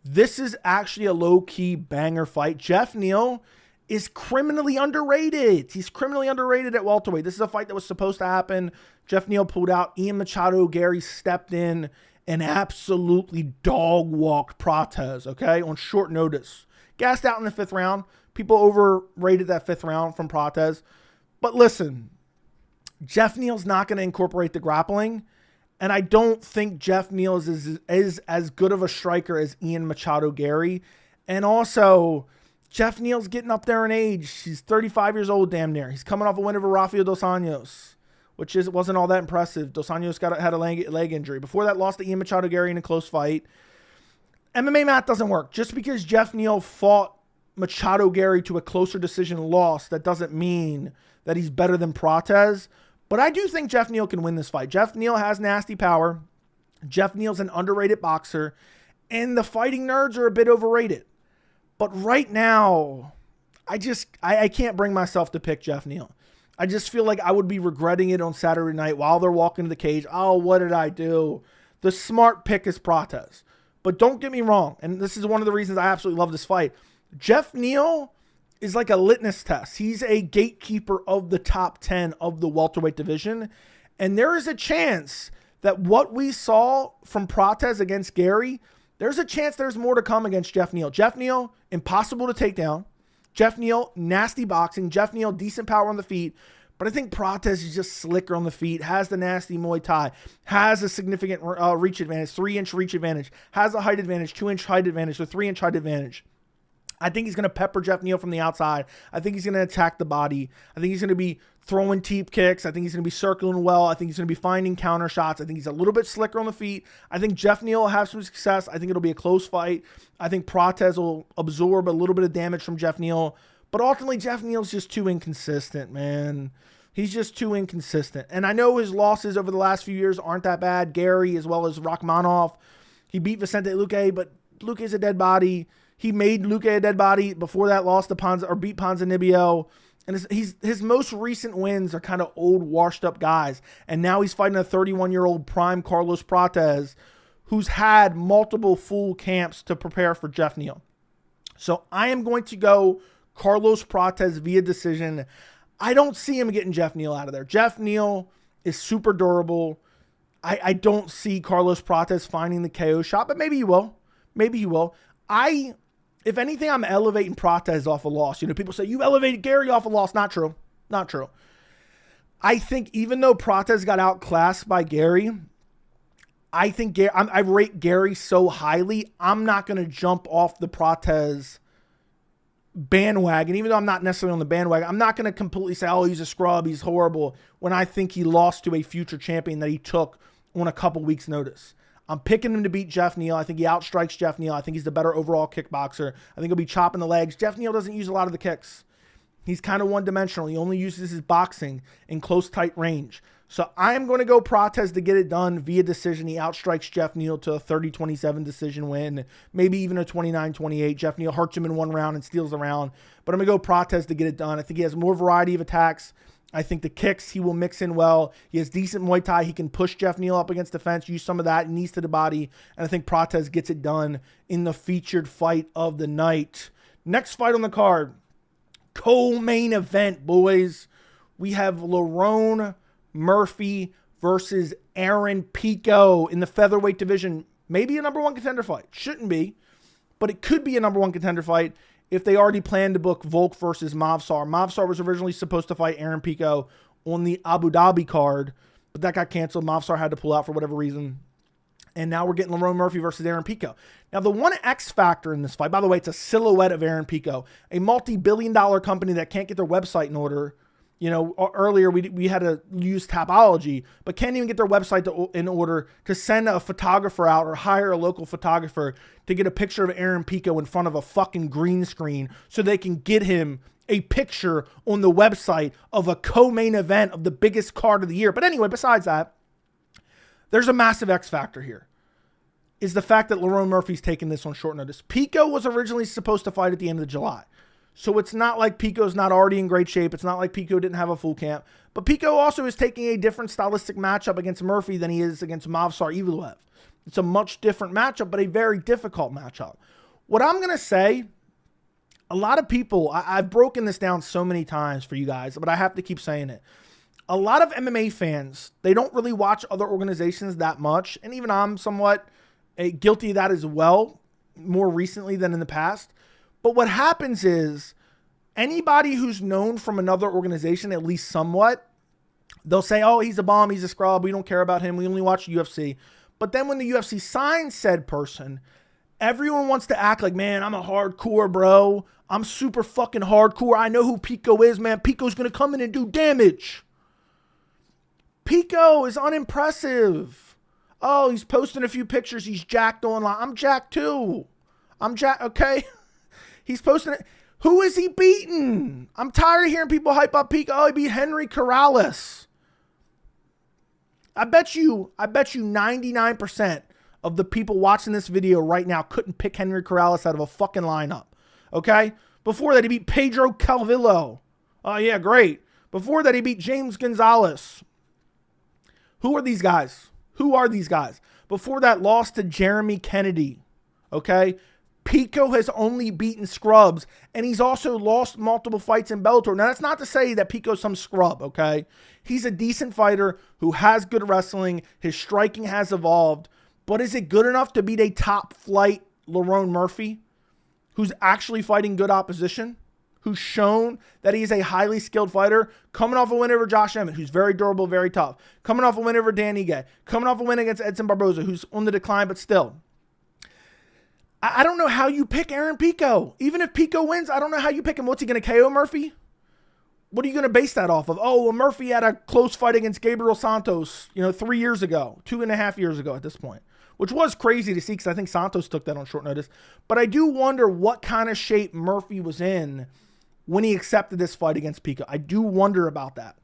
This is actually a low-key banger fight. Geoff Neal is criminally underrated. He's criminally underrated at welterweight. This is a fight that was supposed to happen. Geoff Neal pulled out. Ian Machado Gary stepped in and absolutely dog-walked Prates, okay, on short notice. Gassed out in the 5th round. People overrated that 5th round from Prates. But listen, Geoff Neal's not going to incorporate the grappling. And I don't think Geoff Neal is as good of a striker as Ian Machado Gary. And also, Geoff Neal's getting up there in age. He's 35 years old, damn near. He's coming off a win over Rafael Dos Anjos, which wasn't all that impressive. Dos Anjos had a leg injury. Before that, lost to Ian Machado Gary in a close fight. MMA math doesn't work. Just because Geoff Neal fought Machado Gary to a closer decision loss, that doesn't mean that he's better than Prates. But I do think Geoff Neal can win this fight. Geoff Neal has nasty power. Geoff Neal's an underrated boxer. And the fighting nerds are a bit overrated. But right now, I can't bring myself to pick Geoff Neal. I just feel like I would be regretting it on Saturday night while they're walking to the cage. Oh, what did I do? The smart pick is Prates. But don't get me wrong, and this is one of the reasons I absolutely love this fight. Geoff Neal is like a litmus test. He's a gatekeeper of the top 10 of the welterweight division. And there is a chance that what we saw from Prates against Gary, there's a chance there's more to come against Geoff Neal. Geoff Neal, impossible to take down. Geoff Neal, nasty boxing. Geoff Neal, decent power on the feet. But I think Prates is just slicker on the feet, has the nasty Muay Thai, has a significant reach advantage, 3-inch reach advantage, has a height advantage, 2-inch height advantage, or 3-inch height advantage. I think he's going to pepper Geoff Neal from the outside. I think he's going to attack the body. I think he's going to be throwing teep kicks. I think he's going to be circling well. I think he's going to be finding counter shots. I think he's a little bit slicker on the feet. I think Geoff Neal will have some success. I think it'll be a close fight. I think Prates will absorb a little bit of damage from Geoff Neal. But ultimately, Geoff Neal's just too inconsistent, man. He's just too inconsistent. And I know his losses over the last few years aren't that bad. Gary as well as Rakhmonov. He beat Vicente Luque, but Luque's a dead body. He made Luque a dead body. Before that, lost to beat Ponzinibbio. And his most recent wins are kind of old, washed-up guys. And now he's fighting a 31-year-old prime Carlos Prates, who's had multiple full camps to prepare for Geoff Neal. So I am going to go Carlos Prates via decision. I don't see him getting Geoff Neal out of there. Geoff Neal is super durable. I don't see Carlos Prates finding the KO shot, but maybe he will. Maybe he will. If anything, I'm elevating Prates off a loss. You know, people say, you elevated Gary off a loss. Not true. Not true. I think even though Prates got outclassed by Gary, I think I rate Gary so highly, I'm not going to jump off the Prates bandwagon. Even though I'm not necessarily on the bandwagon, I'm not going to completely say, oh, he's a scrub, he's horrible, when I think he lost to a future champion that he took on a couple weeks' notice. I'm picking him to beat Geoff Neal. I think he outstrikes Geoff Neal. I think he's the better overall kickboxer. I think he'll be chopping the legs. Geoff Neal doesn't use a lot of the kicks. He's kind of one-dimensional. He only uses his boxing in close, tight range. So I am going to go Prates to get it done via decision. He outstrikes Geoff Neal to a 30-27 decision win, maybe even a 29-28. Geoff Neal hurts him in one round and steals the round. But I'm going to go Prates to get it done. I think he has more variety of attacks. I think the kicks he will mix in well. He has decent Muay Thai. He can push Geoff Neal up against the fence, use some of that, knees to the body. And I think Prates gets it done in the featured fight of the night. Next fight on the card, co-main event, boys. We have Lerone Murphy versus Aaron Pico in the featherweight division. Maybe a number one contender fight. Shouldn't be, but it could be a number one contender fight if they already planned to book Volk versus Movsar. Movsar was originally supposed to fight Aaron Pico on the Abu Dhabi card, but that got canceled. Movsar had to pull out for whatever reason. And now we're getting Lerone Murphy versus Aaron Pico. Now, the one X factor in this fight, by the way, it's a silhouette of Aaron Pico, a multi-billion-dollar company that can't get their website in order. You know, earlier we had to use Tapology, but can't even get their website in order to send a photographer out or hire a local photographer to get a picture of Aaron Pico in front of a fucking green screen so they can get him a picture on the website of a co-main event of the biggest card of the year. But anyway, besides that, there's a massive X factor here, is the fact that Lerone Murphy's taking this on short notice. Pico was originally supposed to fight at the end of July. So it's not like Pico's not already in great shape. It's not like Pico didn't have a full camp. But Pico also is taking a different stylistic matchup against Murphy than he is against Movsar Evloev. It's a much different matchup, but a very difficult matchup. What I'm going to say, a lot of people, I've broken this down so many times for you guys, but I have to keep saying it. A lot of MMA fans, they don't really watch other organizations that much. And even I'm somewhat guilty of that as well, more recently than in the past. But what happens is anybody who's known from another organization, at least somewhat, they'll say, oh, he's a bomb, he's a scrub, we don't care about him, we only watch UFC. But then when the UFC signs said person, Everyone wants to act like, man, I'm a hardcore, bro. I'm super fucking hardcore. I know who Pico is, man. Pico's going to come in and do damage. Pico is unimpressive. Oh, he's posting a few pictures. He's jacked online. I'm jacked too. I'm jacked, okay? He's posting it. Who is he beating? I'm tired of hearing people hype up Pico. Oh, he beat Henry Corrales. I bet you 99% of the people watching this video right now couldn't pick Henry Corrales out of a fucking lineup. Okay? Before that, he beat Pedro Calvillo. Oh, yeah, great. Before that, he beat James Gonzalez. Who are these guys? Who are these guys? Before that, lost to Jeremy Kennedy. Okay? Pico has only beaten scrubs, and he's also lost multiple fights in Bellator. Now, that's not to say that Pico's some scrub, okay? He's a decent fighter who has good wrestling. His striking has evolved. But is it good enough to beat a top-flight Lerone Murphy, who's actually fighting good opposition, who's shown that he's a highly skilled fighter, coming off a win over Josh Emmett, who's very durable, very tough, coming off a win over Dan Ige, coming off a win against Edson Barboza, who's on the decline, but still. I don't know how you pick Aaron Pico. Even if Pico wins, I don't know how you pick him. What's he going to KO Murphy? What are you going to base that off of? Oh, well, Murphy had a close fight against Gabriel Santos, 3 years ago, 2.5 years ago at this point, which was crazy to see because I think Santos took that on short notice. But I do wonder what kind of shape Murphy was in when he accepted this fight against Pico. I do wonder about that.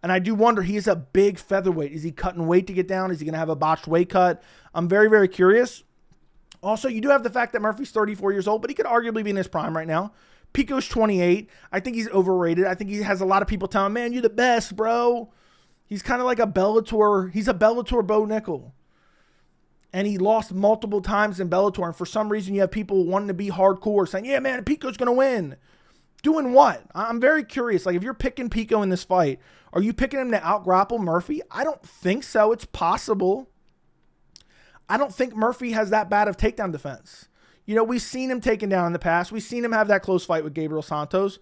And I do wonder, he is a big featherweight. Is he cutting weight to get down? Is he going to have a botched weight cut? I'm very, very curious. Also, you do have the fact that Murphy's 34 years old, but he could arguably be in his prime right now. Pico's 28. I think he's overrated. I think he has a lot of people telling him, man, you're the best, bro. He's kind of like a Bellator. He's a Bellator Bo Nickel. And he lost multiple times in Bellator. And for some reason, you have people wanting to be hardcore, saying, yeah, man, Pico's going to win. Doing what? I'm very curious. Like, if you're picking Pico in this fight, are you picking him to out-grapple Murphy? I don't think so. It's possible. I don't think Murphy has that bad of takedown defense. We've seen him taken down in the past. We've seen him have that close fight with Gabriel Santos.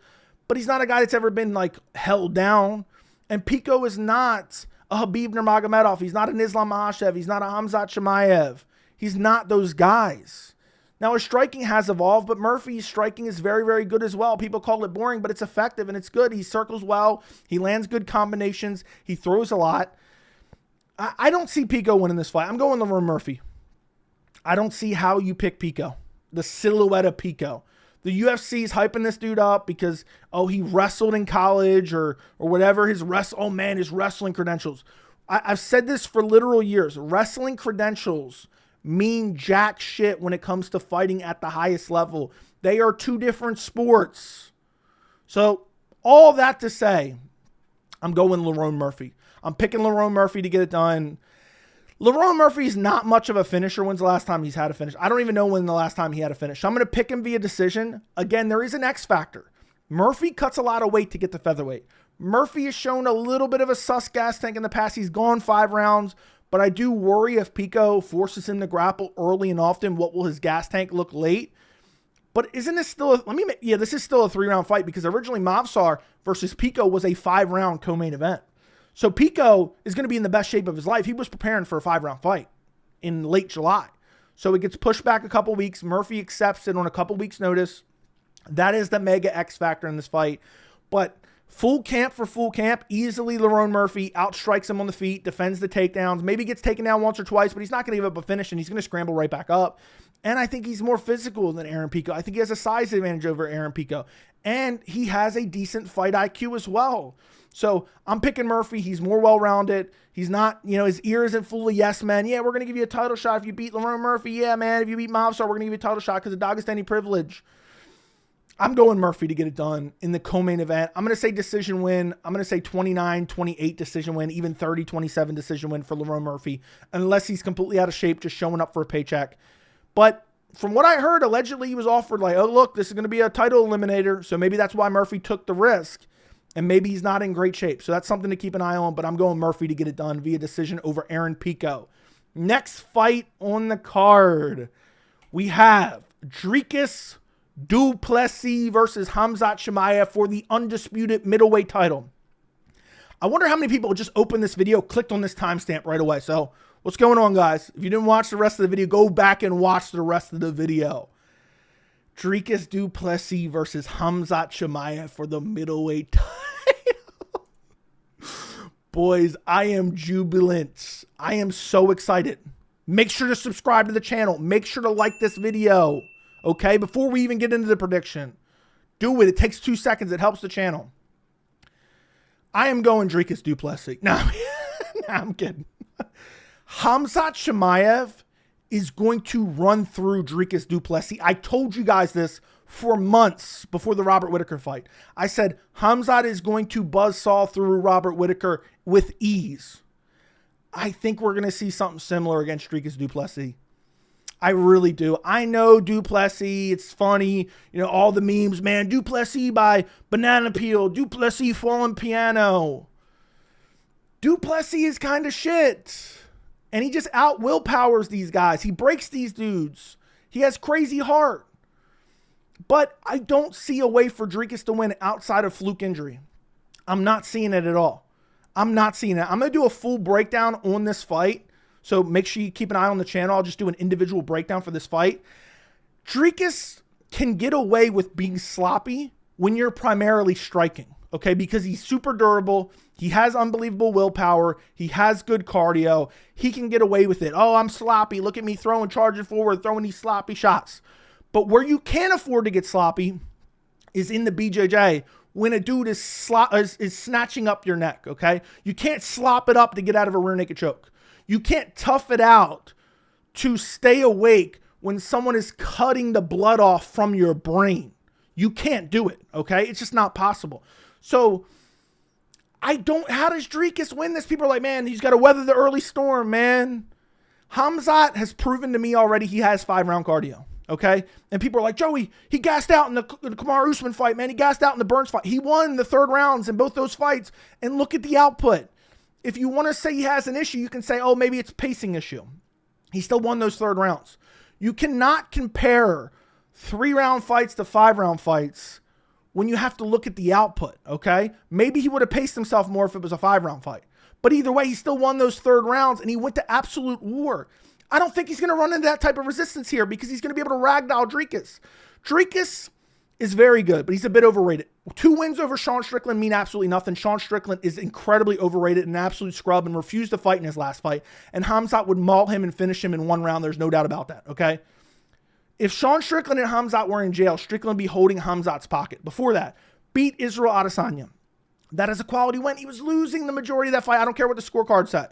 But he's not a guy that's ever been, held down. And Pico is not a Habib Nurmagomedov. He's not an Islam Makhachev. He's not a Khamzat Chimaev. He's not those guys. Now, his striking has evolved, but Murphy's striking is very, very good as well. People call it boring, but it's effective and it's good. He circles well. He lands good combinations. He throws a lot. I don't see Pico winning this fight. I'm going Lerone Murphy. I don't see how you pick Pico. The silhouette of Pico. The UFC is hyping this dude up because, he wrestled in college or whatever. His wrestling credentials. I've said this for literal years. Wrestling credentials mean jack shit when it comes to fighting at the highest level. They are two different sports. So, all that to say, I'm going Lerone Murphy. I'm picking Lerone Murphy to get it done. Lerone Murphy's not much of a finisher. When's the last time he's had a finish? I don't even know when the last time he had a finish. So I'm going to pick him via decision. Again, there is an X factor. Murphy cuts a lot of weight to get to featherweight. Murphy has shown a little bit of a sus gas tank in the past. He's gone 5 rounds, but I do worry if Pico forces him to grapple early and often, what will his gas tank look late? But isn't this still this is still a 3-round fight because originally Movsar versus Pico was a 5-round co-main event. So Pico is going to be in the best shape of his life. He was preparing for a 5-round fight in late July. So it gets pushed back a couple weeks. Murphy accepts it on a couple weeks' notice. That is the mega X factor in this fight. But full camp for full camp, easily Lerone Murphy outstrikes him on the feet, defends the takedowns, maybe gets taken down once or twice, but he's not going to give up a finish, and he's going to scramble right back up. And I think he's more physical than Aaron Pico. I think he has a size advantage over Aaron Pico. And he has a decent fight IQ as well. So I'm picking Murphy. He's more well-rounded. He's not, his ear isn't full of yes men. Yeah, we're going to give you a title shot if you beat Lerone Murphy. Yeah, man, if you beat Movsar, we're going to give you a title shot because of Dagestani privilege. I'm going Murphy to get it done in the co-main event. I'm going to say decision win. I'm going to say 29-28 decision win, even 30-27 decision win for Lerone Murphy, unless he's completely out of shape, just showing up for a paycheck. But from what I heard, allegedly he was offered oh, look, this is going to be a title eliminator. So maybe that's why Murphy took the risk. And maybe he's not in great shape. So that's something to keep an eye on. But I'm going Murphy to get it done via decision over Aaron Pico. Next fight on the card, we have Dricus Du Plessis versus Khamzat Chimaev for the undisputed middleweight title. I wonder how many people just opened this video, clicked on this timestamp right away. So what's going on, guys? If you didn't watch the rest of the video, go back and watch the rest of the video. Dricus Du Plessis versus Khamzat Chimaev for the middleweight title. Boys, I am jubilant. I am so excited. Make sure to subscribe to the channel. Make sure to like this video. Okay, before we even get into the prediction. Do it. It takes 2 seconds. It helps the channel. I am going Dricus Du Plessis. No, I'm kidding. Khamzat Chimaev is going to run through Dricus Du Plessis. I told you guys this for months before the Robert Whittaker fight. I said Khamzat is going to buzzsaw through Robert Whittaker with ease. I think we're going to see something similar against Dricus Du Plessis. I really do. I know Du Plessis, it's funny, you know, all the memes, man, Du Plessis by banana peel, Du Plessis falling piano. Du Plessis is kind of shit. And he just out willpowers these guys. He breaks these dudes. He has crazy heart. But I don't see a way for Dricus to win outside of fluke injury. I'm not seeing it at all. I'm not seeing it. I'm going to do a full breakdown on this fight. So make sure you keep an eye on the channel. I'll just do an individual breakdown for this fight. Dricus can get away with being sloppy when you're primarily striking, okay? Because he's super durable. He has unbelievable willpower. He has good cardio. He can get away with it. Oh, I'm sloppy. Look at me throwing, charging forward, throwing these sloppy shots. But where you can't afford to get sloppy is in the BJJ when a dude is snatching up your neck, okay? You can't slop it up to get out of a rear naked choke. You can't tough it out to stay awake when someone is cutting the blood off from your brain. You can't do it, okay? It's just not possible. So how does Dricus win this? People are like, man, he's got to weather the early storm, man. Khamzat has proven to me already he has 5-round cardio, okay? And people are like, Joey, he gassed out in the Kamaru Usman fight, man. He gassed out in the Burns fight. He won the 3rd rounds in both those fights, and look at the output. If you want to say he has an issue, you can say, oh, maybe it's a pacing issue. He still won those 3rd rounds. You cannot compare 3-round fights to 5-round fights when you have to look at the output, okay? Maybe he would have paced himself more if it was a 5-round fight. But either way, he still won those 3rd rounds, and he went to absolute war. I don't think he's going to run into that type of resistance here because he's going to be able to ragdoll Dricus. Dricus is very good, but he's a bit overrated. 2 wins over Sean Strickland mean absolutely nothing. Sean Strickland is incredibly overrated and an absolute scrub and refused to fight in his last fight. And Khamzat would maul him and finish him in 1 round. There's no doubt about that, okay? If Sean Strickland and Khamzat were in jail, Strickland would be holding Khamzat's pocket. Before that, beat Israel Adesanya. That is a quality win. He was losing the majority of that fight. I don't care what the scorecard said.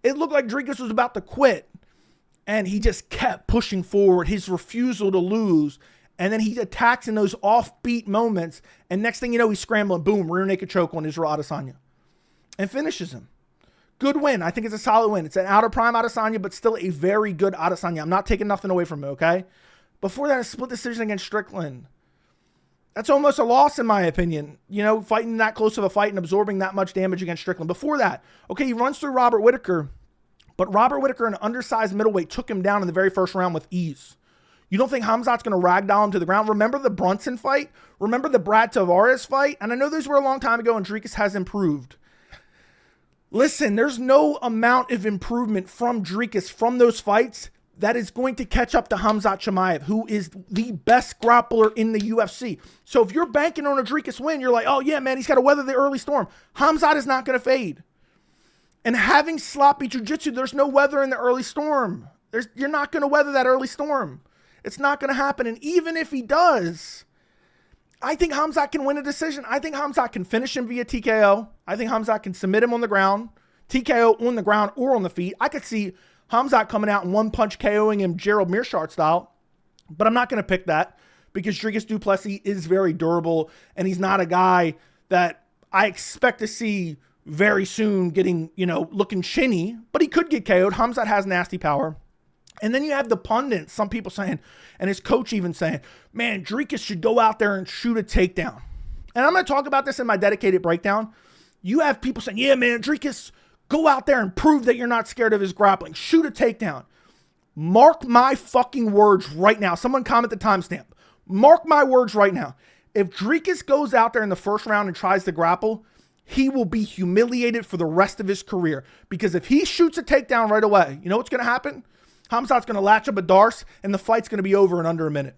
It looked like Dricus was about to quit, and he just kept pushing forward. His refusal to lose. And then he attacks in those offbeat moments. And next thing you know, he's scrambling. Boom, rear naked choke on Israel Adesanya. And finishes him. Good win. I think it's a solid win. It's an out of prime Adesanya, but still a very good Adesanya. I'm not taking nothing away from him, okay? Before that, a split decision against Strickland. That's almost a loss in my opinion. You know, fighting that close of a fight and absorbing that much damage against Strickland. Before that, okay, he runs through Robert Whittaker. But Robert Whittaker, an undersized middleweight, took him down in the very first round with ease. You don't think Khamzat's going to ragdoll him to the ground? Remember the Brunson fight? Remember the Brad Tavares fight? And I know those were a long time ago and Dricus has improved. Listen, there's no amount of improvement from Dricus from those fights that is going to catch up to Khamzat Chimaev, who is the best grappler in the UFC. So if you're banking on a Dricus win, you're like, oh yeah, man, he's got to weather the early storm. Khamzat is not going to fade. And having sloppy jiu-jitsu, there's no weather in the early storm. You're not going to weather that early storm. It's not going to happen. And even if he does, I think Khamzat can win a decision. I think Khamzat can finish him via TKO. I think Khamzat can submit him on the ground, TKO on the ground or on the feet. I could see Khamzat coming out and 1-punch KOing him Gerald Meerschaert style, but I'm not going to pick that because Dricus Du Plessis is very durable and he's not a guy that I expect to see very soon getting, you know, looking chinny, but he could get KO'd. Khamzat has nasty power. And then you have the pundits, some people saying, and his coach even saying, man, Dricus should go out there and shoot a takedown. And I'm going to talk about this in my dedicated breakdown. You have people saying, yeah, man, Dricus, go out there and prove that you're not scared of his grappling. Shoot a takedown. Mark my fucking words right now. Someone comment the timestamp. Mark my words right now. If Dricus goes out there in the first round and tries to grapple, he will be humiliated for the rest of his career. Because if he shoots a takedown right away, you know what's going to happen? Khamzat's going to latch up a Darce, and the fight's going to be over in under a minute.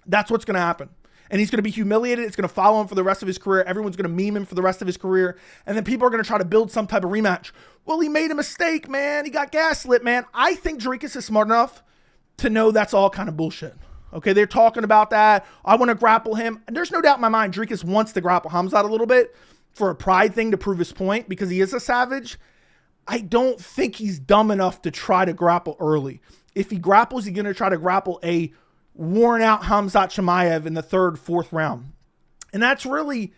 That's what's going to happen. And he's going to be humiliated. It's going to follow him for the rest of his career. Everyone's going to meme him for the rest of his career. And then people are going to try to build some type of rematch. Well, he made a mistake, man. He got gaslit, man. I think Dricus is smart enough to know that's all kind of bullshit. Okay, they're talking about that. I want to grapple him. And there's no doubt in my mind Dricus wants to grapple Khamzat a little bit for a pride thing to prove his point because he is a savage. I don't think he's dumb enough to try to grapple early. If he grapples, he's going to try to grapple a worn out Khamzat Chimaev in the third, fourth round. And that's really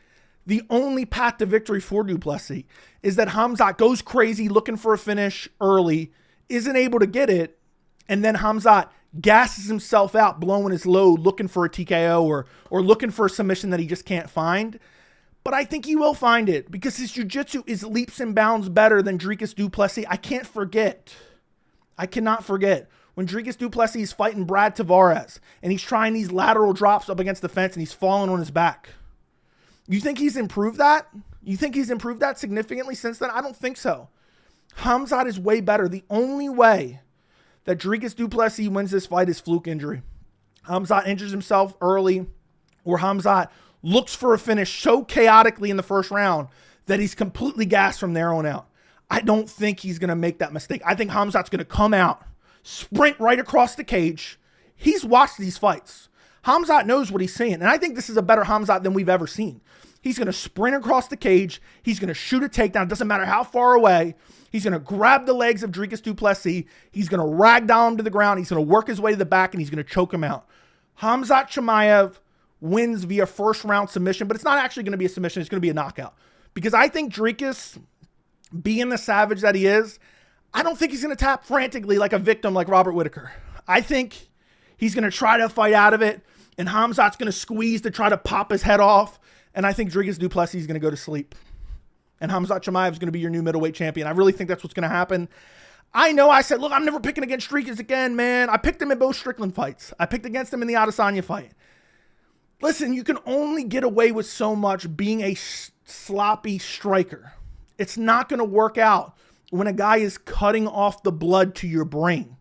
the only path to victory for Du Plessis, is that Khamzat goes crazy looking for a finish early, isn't able to get it, and then Khamzat gasses himself out, blowing his load, looking for a TKO or looking for a submission that he just can't find. But I think he will find it because his jiu-jitsu is leaps and bounds better than Dricus Du Plessis. I cannot forget when Dricus Du Plessis is fighting Brad Tavares and he's trying these lateral drops up against the fence and he's falling on his back. You think he's improved that? You think he's improved that significantly since then? I don't think so. Khamzat is way better. The only way that Dricus Du Plessis wins this fight is fluke injury. Khamzat injures himself early, or Khamzat looks for a finish so chaotically in the first round that he's completely gassed from there on out. I don't think he's going to make that mistake. I think Khamzat's going to come out, sprint right across the cage. He's watched these fights. Khamzat knows what he's seeing, and I think this is a better Khamzat than we've ever seen. He's going to sprint across the cage. He's going to shoot a takedown. It doesn't matter how far away. He's going to grab the legs of Dricus Du Plessis. He's going to ragdoll him to the ground. He's going to work his way to the back, and he's going to choke him out. Khamzat Chimaev wins via first round submission, but it's not actually going to be a submission. It's going to be a knockout. Because I think Dricus, being the savage that he is, I don't think he's going to tap frantically like a victim like Robert Whittaker. I think he's going to try to fight out of it, and Khamzat's going to squeeze to try to pop his head off, and I think Dricus Du Plessis is going to go to sleep. And Khamzat Chimaev is going to be your new middleweight champion. I really think that's what's going to happen. I know I said, look, I'm never picking against Dricus again, man. I picked him in both Strickland fights. I picked against him in the Adesanya fight. Listen, you can only get away with so much being a sloppy striker. It's not going to work out when a guy is cutting off the blood to your brain.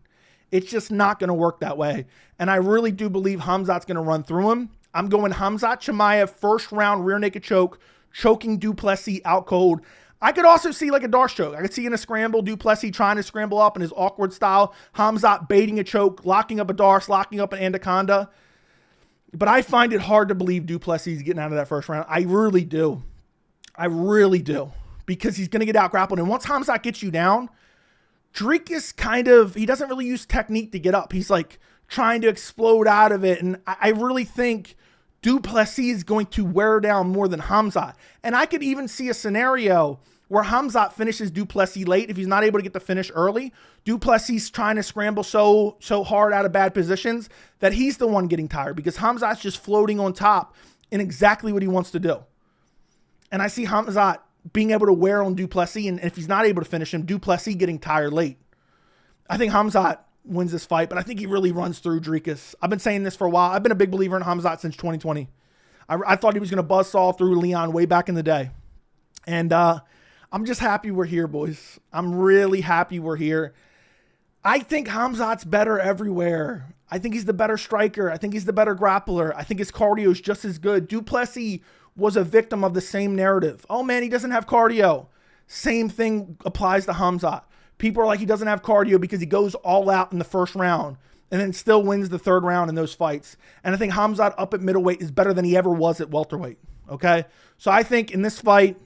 It's just not going to work that way. And I really do believe Khamzat's going to run through him. I'm going Khamzat Chimaev, first round, rear naked choke, choking Du Plessis out cold. I could also see like a Darce choke. I could see in a scramble, Du Plessis trying to scramble up in his awkward style, Khamzat baiting a choke, locking up a Darce, locking up an Anaconda. But I find it hard to believe Du Plessis is getting out of that first round. I really do. I really do. Because he's going to get out grappled. And once Khamzat gets you down, Dricus he doesn't really use technique to get up. He's like trying to explode out of it. And I really think Du Plessis is going to wear down more than Khamzat. And I could even see a scenario where Khamzat finishes Du Plessis late. If he's not able to get the finish early, Du Plessis trying to scramble so hard out of bad positions that he's the one getting tired because Khamzat's just floating on top in exactly what he wants to do. And I see Khamzat being able to wear on Du Plessis, and if he's not able to finish him, Du Plessis getting tired late. I think Khamzat wins this fight, but I think he really runs through Dricus. I've been saying this for a while. I've been a big believer in Khamzat since 2020. I thought he was going to buzzsaw through Leon way back in the day. And I'm just happy we're here, boys. I'm really happy we're here. I think Khamzat's better everywhere. I think he's the better striker. I think he's the better grappler. I think his cardio is just as good. Du Plessis was a victim of the same narrative. Oh man, he doesn't have cardio. Same thing applies to Khamzat. People are like, he doesn't have cardio because he goes all out in the first round and then still wins the third round in those fights. And I think Khamzat up at middleweight is better than he ever was at welterweight. Okay? So I think in this fight,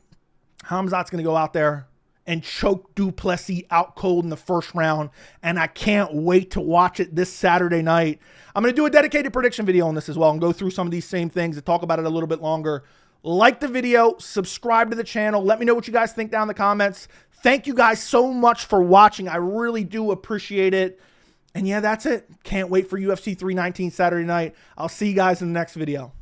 Khamzat's going to go out there and choke Du Plessis out cold in the first round. And I can't wait to watch it this Saturday night. I'm going to do a dedicated prediction video on this as well and go through some of these same things and talk about it a little bit longer. Like the video, subscribe to the channel. Let me know what you guys think down in the comments. Thank you guys so much for watching. I really do appreciate it. And yeah, that's it. Can't wait for UFC 319 Saturday night. I'll see you guys in the next video.